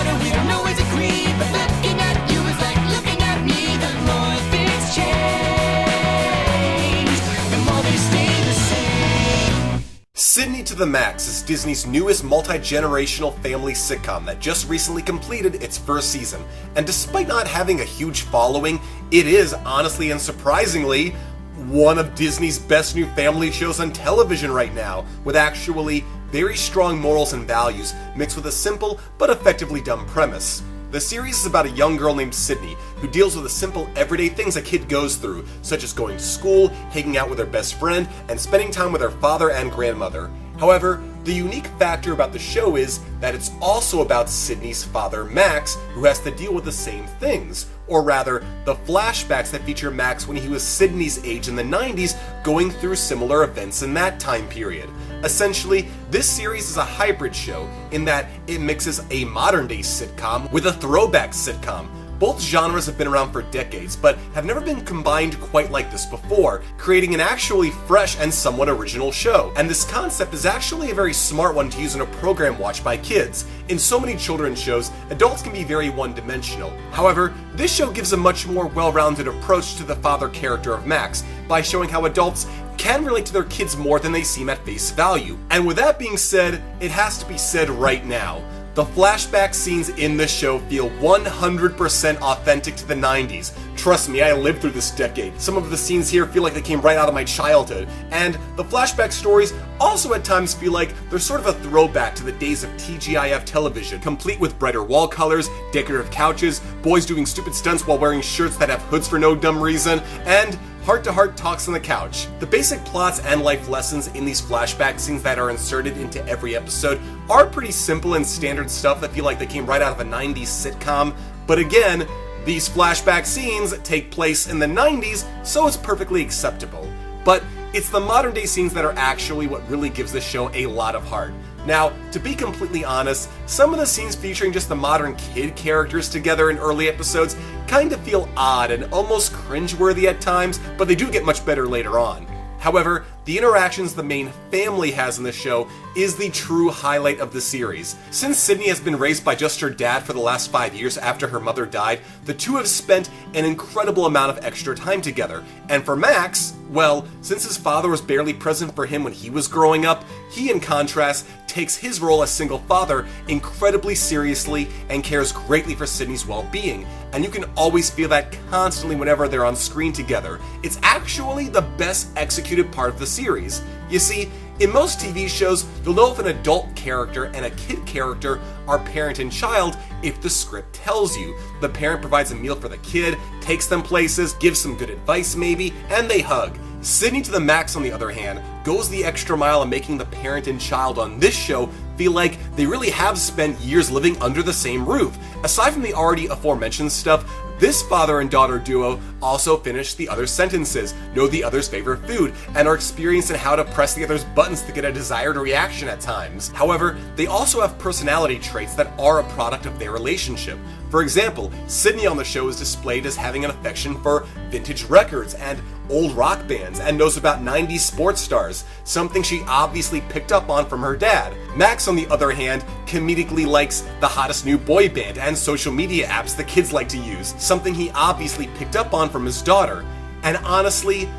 and we don't always agree, but looking at you is like looking at me. The more things change, the more they stay the same. Sydney to the Max is Disney's newest multi-generational family sitcom that just recently completed its first season, and despite not having a huge following, it is, honestly and surprisingly, one of Disney's best new family shows on television right now, with actually very strong morals and values mixed with a simple but effectively dumb premise. The series is about a young girl named Sydney who deals with the simple everyday things a kid goes through, such as going to school, hanging out with her best friend, and spending time with her father and grandmother. However, the unique factor about the show is that it's also about Sydney's father, Max, who has to deal with the same things, or rather, the flashbacks that feature Max when he was Sydney's age in the 90s, going through similar events in that time period. Essentially, this series is a hybrid show in that it mixes a modern-day sitcom with a throwback sitcom. Both genres have been around for decades, but have never been combined quite like this before, creating an actually fresh and somewhat original show. And this concept is actually a very smart one to use in a program watched by kids. In so many children's shows, adults can be very one-dimensional. However, this show gives a much more well-rounded approach to the father character of Max, by showing how adults can relate to their kids more than they seem at face value. And with that being said, it has to be said right now. The flashback scenes in this show feel 100% authentic to the 90s. Trust me, I lived through this decade. Some of the scenes here feel like they came right out of my childhood. And the flashback stories also at times feel like they're sort of a throwback to the days of TGIF television, complete with brighter wall colors, decorative couches, boys doing stupid stunts while wearing shirts that have hoods for no dumb reason, and heart-to-heart talks on the couch. The basic plots and life lessons in these flashback scenes that are inserted into every episode are pretty simple and standard stuff that feel like they came right out of a 90s sitcom, but again, these flashback scenes take place in the 90s, so it's perfectly acceptable. But it's the modern day scenes that are actually what really gives this show a lot of heart. Now, to be completely honest, some of the scenes featuring just the modern kid characters together in early episodes kind of feel odd and almost cringeworthy at times, but they do get much better later on. However, the interactions the main family has in the show is the true highlight of the series. Since Sydney has been raised by just her dad for the last 5 years after her mother died, the two have spent an incredible amount of extra time together. And for Max, well, since his father was barely present for him when he was growing up, he, in contrast, takes his role as single father incredibly seriously and cares greatly for Sydney's well-being. And you can always feel that constantly whenever they're on screen together. It's actually the best executed part of the series. You see, in most TV shows, you'll know if an adult character and a kid character are parent and child if the script tells you. The parent provides a meal for the kid, takes them places, gives some good advice maybe, and they hug. Sydney to the Max, on the other hand, goes the extra mile in making the parent and child on this show feel like they really have spent years living under the same roof. Aside from the already aforementioned stuff, this father and daughter duo also finish the other's sentences, know the other's favorite food, and are experienced in how to press the other's buttons to get a desired reaction at times. However, they also have personality traits that are a product of their relationship. For example, Sydney on the show is displayed as having an affection for vintage records and old rock bands, and knows about 90s sports stars, something she obviously picked up on from her dad. Max, on the other hand, comedically likes the hottest new boy band and social media apps the kids like to use, something he obviously picked up on from his daughter. And honestly,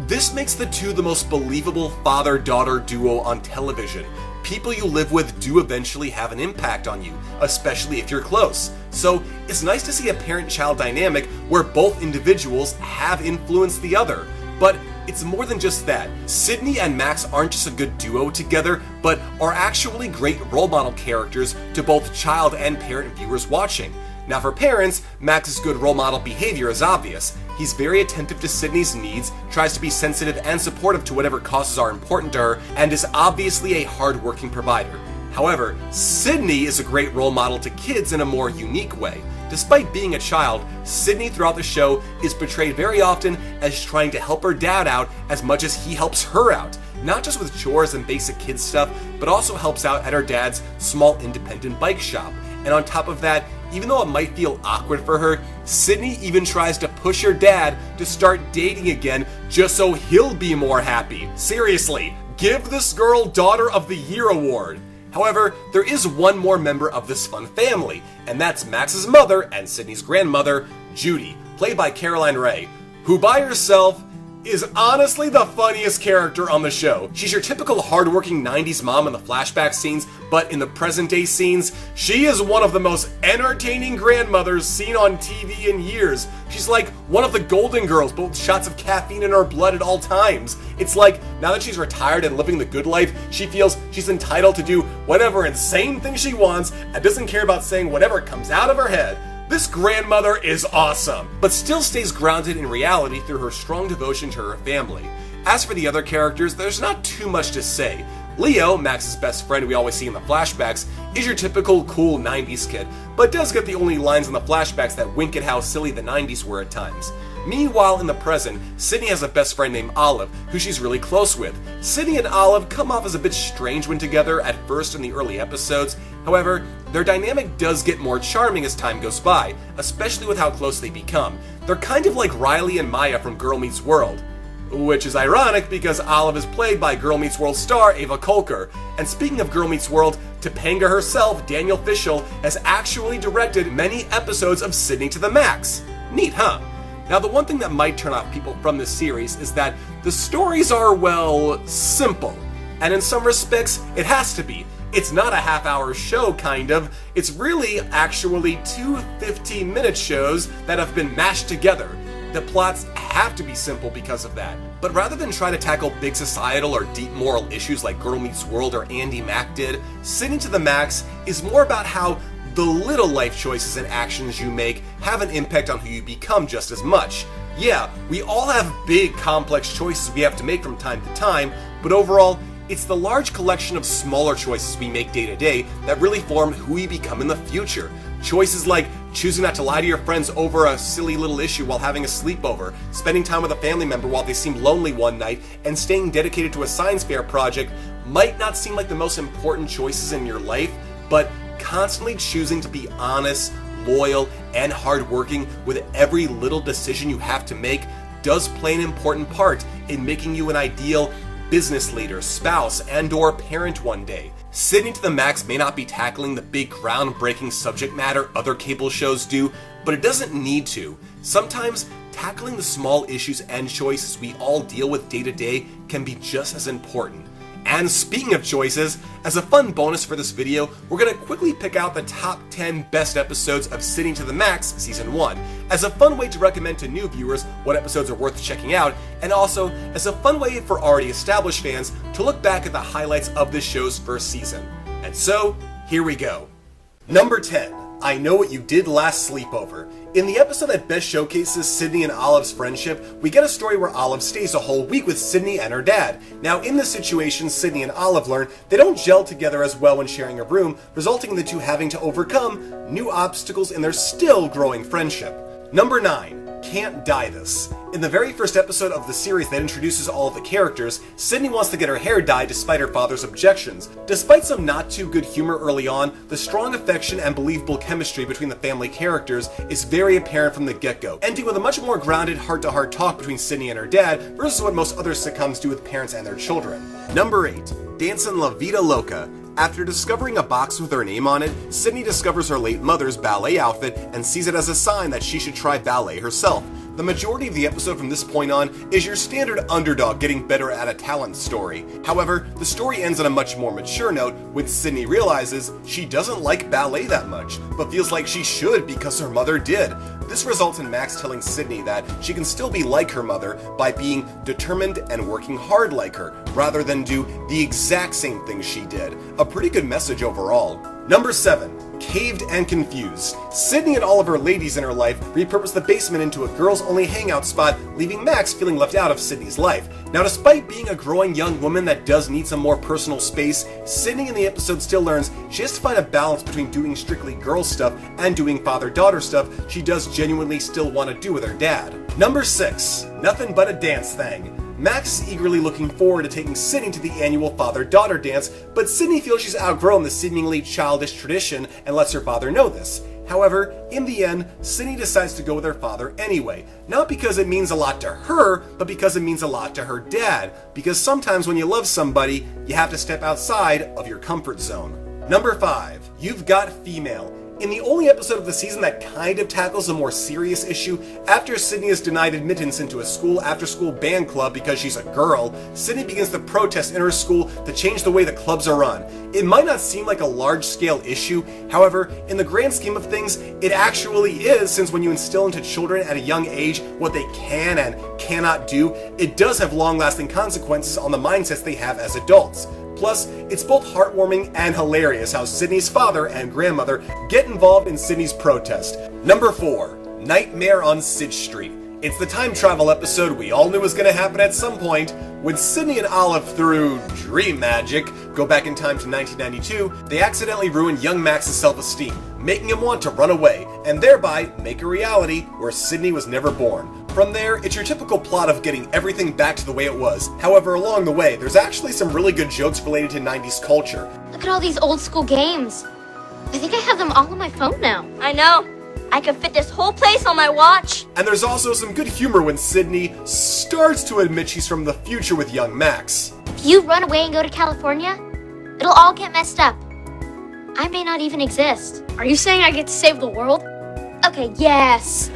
this makes the two the most believable father-daughter duo on television. People you live with do eventually have an impact on you, especially if you're close. So it's nice to see a parent-child dynamic where both individuals have influenced the other. But it's more than just that. Sydney and Max aren't just a good duo together, but are actually great role model characters to both child and parent viewers watching. Now for parents, Max's good role model behavior is obvious. He's very attentive to Sydney's needs, tries to be sensitive and supportive to whatever causes are important to her, and is obviously a hard-working provider. However, Sydney is a great role model to kids in a more unique way. Despite being a child, Sydney throughout the show is portrayed very often as trying to help her dad out as much as he helps her out. Not just with chores and basic kid stuff, but also helps out at her dad's small independent bike shop. And on top of that, even though it might feel awkward for her, Sydney even tries to push her dad to start dating again just so he'll be more happy. Seriously, give this girl Daughter of the Year award. However, there is one more member of this fun family, and that's Max's mother and Sydney's grandmother, Judy, played by Caroline Rhea, who by herself is honestly the funniest character on the show. She's your typical hardworking 90s mom in the flashback scenes, but in the present day scenes, she is one of the most entertaining grandmothers seen on TV in years. She's like one of the Golden Girls, but with shots of caffeine in her blood at all times. It's like, now that she's retired and living the good life, she feels she's entitled to do whatever insane thing she wants and doesn't care about saying whatever comes out of her head. This grandmother is awesome, but still stays grounded in reality through her strong devotion to her family. As for the other characters, there's not too much to say. Leo, Max's best friend we always see in the flashbacks, is your typical cool 90s kid, but does get the only lines in the flashbacks that wink at how silly the 90s were at times. Meanwhile, in the present, Sydney has a best friend named Olive, who she's really close with. Sydney and Olive come off as a bit strange when together at first in the early episodes. However, their dynamic does get more charming as time goes by, especially with how close they become. They're kind of like Riley and Maya from Girl Meets World. Which is ironic because Olive is played by Girl Meets World star Ava Kolker. And speaking of Girl Meets World, Topanga herself, Danielle Fishel, has actually directed many episodes of Sydney to the Max. Neat, huh? Now, the one thing that might turn off people from this series is that the stories are, well, simple. And in some respects, it has to be. It's not a half-hour show, kind of. It's really actually two 15-minute shows that have been mashed together. The plots have to be simple because of that. But rather than try to tackle big societal or deep moral issues like Girl Meets World or Andi Mack did, Sydney to the Max is more about how the little life choices and actions you make have an impact on who you become just as much. Yeah, we all have big, complex choices we have to make from time to time, but overall, it's the large collection of smaller choices we make day to day that really form who we become in the future. Choices like choosing not to lie to your friends over a silly little issue while having a sleepover, spending time with a family member while they seem lonely one night, and staying dedicated to a science fair project might not seem like the most important choices in your life, but constantly choosing to be honest, loyal, and hardworking with every little decision you have to make does play an important part in making you an ideal business leader, spouse, and/or parent one day. Sydney to the Max may not be tackling the big groundbreaking subject matter other cable shows do, but it doesn't need to. Sometimes tackling the small issues and choices we all deal with day to day can be just as important. And speaking of choices, as a fun bonus for this video, we're going to quickly pick out the top 10 best episodes of Sydney to the Max Season 1, as a fun way to recommend to new viewers what episodes are worth checking out, and also as a fun way for already established fans to look back at the highlights of this show's first season. And so, here we go. Number 10. I Know What You Did Last Sleepover. In the episode that best showcases Sydney and Olive's friendship, we get a story where Olive stays a whole week with Sydney and her dad. Now, in this situation, Sydney and Olive learn they don't gel together as well when sharing a room, resulting in the two having to overcome new obstacles in their still growing friendship. Number 9. Can't Die This. In the very first episode of the series that introduces all of the characters, Sydney wants to get her hair dyed despite her father's objections. Despite some not too good humor early on, the strong affection and believable chemistry between the family characters is very apparent from the get-go, ending with a much more grounded heart-to-heart talk between Sydney and her dad versus what most other sitcoms do with parents and their children. Number 8. Dancin' La Vida Loca. After discovering a box with her name on it, Sydney discovers her late mother's ballet outfit and sees it as a sign that she should try ballet herself. The majority of the episode from this point on is your standard underdog getting better at a talent story. However, the story ends on a much more mature note when Sydney realizes she doesn't like ballet that much, but feels like she should because her mother did. This results in Max telling Sydney that she can still be like her mother by being determined and working hard like her, rather than do the exact same thing she did. A pretty good message overall. Number 7. Caved and Confused. Sydney and all of her ladies in her life repurpose the basement into a girls-only hangout spot, leaving Max feeling left out of Sydney's life. Now, despite being a growing young woman that does need some more personal space, Sydney in the episode still learns she has to find a balance between doing strictly girl stuff and doing father-daughter stuff she does genuinely still want to do with her dad. Number 6. Nothing But a Dance Thing. Max is eagerly looking forward to taking Sydney to the annual father-daughter dance, but Sydney feels she's outgrown the seemingly childish tradition and lets her father know this. However, in the end, Sydney decides to go with her father anyway, not because it means a lot to her, but because it means a lot to her dad, because sometimes when you love somebody, you have to step outside of your comfort zone. Number 5, You've Got Female. In the only episode of the season that kind of tackles a more serious issue, after Sydney is denied admittance into a school after-school band club because she's a girl, Sydney begins to protest in her school to change the way the clubs are run. It might not seem like a large-scale issue, however, in the grand scheme of things, it actually is, since when you instill into children at a young age what they can and cannot do, it does have long-lasting consequences on the mindsets they have as adults. Plus, it's both heartwarming and hilarious how Sydney's father and grandmother get involved in Sydney's protest. Number 4, Nightmare on Syd Street. It's the time travel episode we all knew was going to happen at some point. When Sydney and Olive, through dream magic, go back in time to 1992, they accidentally ruin young Max's self-esteem, making him want to run away, and thereby make a reality where Sydney was never born. From there, it's your typical plot of getting everything back to the way it was. However, along the way, there's actually some really good jokes related to 90s culture. Look at all these old school games. I think I have them all on my phone now. I know. I could fit this whole place on my watch. And there's also some good humor when Sydney starts to admit she's from the future with young Max. If you run away and go to California, it'll all get messed up. I may not even exist. Are you saying I get to save the world? Okay, yes.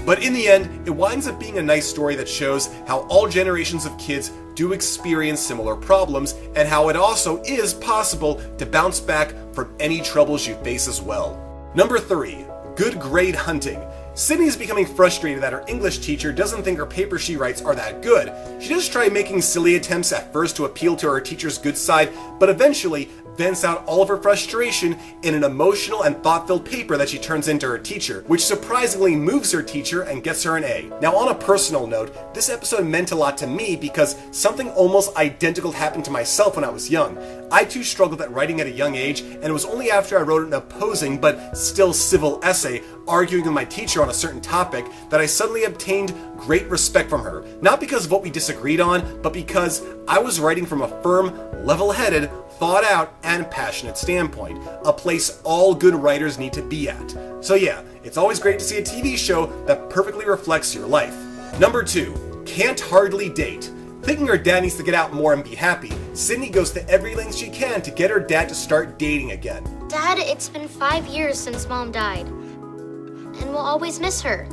But in the end, it winds up being a nice story that shows how all generations of kids do experience similar problems, and how it also is possible to bounce back from any troubles you face as well. Number 3, Good Grade Hunting. Sydney is becoming frustrated that her English teacher doesn't think her papers she writes are that good. She does try making silly attempts at first to appeal to her teacher's good side, but eventually vents out all of her frustration in an emotional and thought-filled paper that she turns into her teacher, which surprisingly moves her teacher and gets her an A. Now, on a personal note, this episode meant a lot to me because something almost identical happened to myself when I was young. I too struggled at writing at a young age, and it was only after I wrote an opposing but still civil essay arguing with my teacher on a certain topic that I suddenly obtained great respect from her. Not because of what we disagreed on, but because I was writing from a firm, level-headed, thought out, and passionate standpoint, a place all good writers need to be at. So yeah, it's always great to see a TV show that perfectly reflects your life. Number 2, Can't Hardly Date. Thinking her dad needs to get out more and be happy, Sydney goes to every length she can to get her dad to start dating again. Dad, it's been 5 years since Mom died, and we'll always miss her.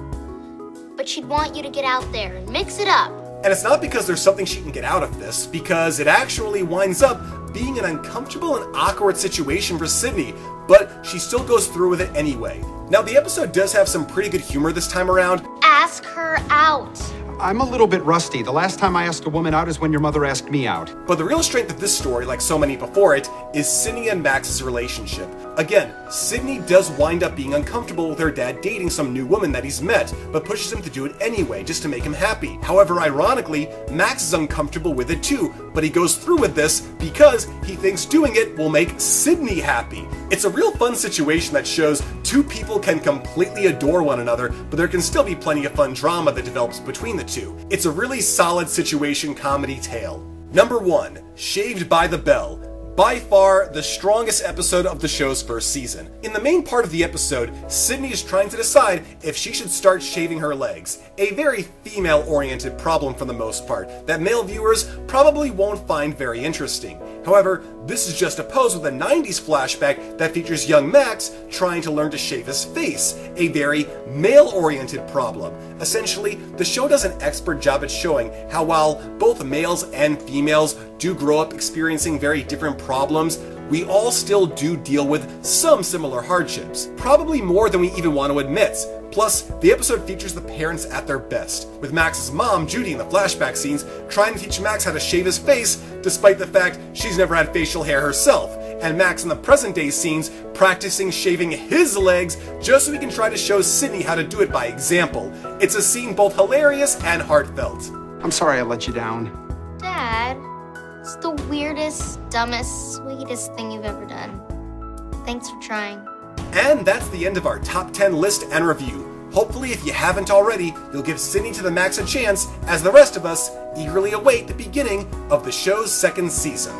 But she'd want you to get out there and mix it up. And it's not because there's something she can get out of this, because it actually winds up being an uncomfortable and awkward situation for Sydney, but she still goes through with it anyway. Now, the episode does have some pretty good humor this time around. Ask her out. I'm a little bit rusty. The last time I asked a woman out is when your mother asked me out. But the real strength of this story, like so many before it, is Sydney and Max's relationship. Again, Sydney does wind up being uncomfortable with her dad dating some new woman that he's met, but pushes him to do it anyway, just to make him happy. However, ironically, Max is uncomfortable with it too, but he goes through with this because he thinks doing it will make Sydney happy. It's a real fun situation that shows two people can completely adore one another, but there can still be plenty of fun drama that develops between the two. It's a really solid situation comedy tale. Number 1, Shaved by the Bell. By far the strongest episode of the show's first season. In the main part of the episode, Sydney is trying to decide if she should start shaving her legs. A very female-oriented problem for the most part, that male viewers probably won't find very interesting. However, this is just opposed with a 90s flashback that features young Max trying to learn to shave his face, a very male-oriented problem. Essentially, the show does an expert job at showing how while both males and females do grow up experiencing very different problems, we all still do deal with some similar hardships. Probably more than we even want to admit. Plus, the episode features the parents at their best, with Max's mom, Judy, in the flashback scenes, trying to teach Max how to shave his face, despite the fact she's never had facial hair herself, and Max in the present-day scenes practicing shaving his legs just so he can try to show Sydney how to do it by example. It's a scene both hilarious and heartfelt. I'm sorry I let you down. Dad, it's the weirdest, dumbest, sweetest thing you've ever done. Thanks for trying. And that's the end of our top 10 list and review. Hopefully, if you haven't already, you'll give Sydney to the Max a chance, as the rest of us eagerly await the beginning of the show's second season.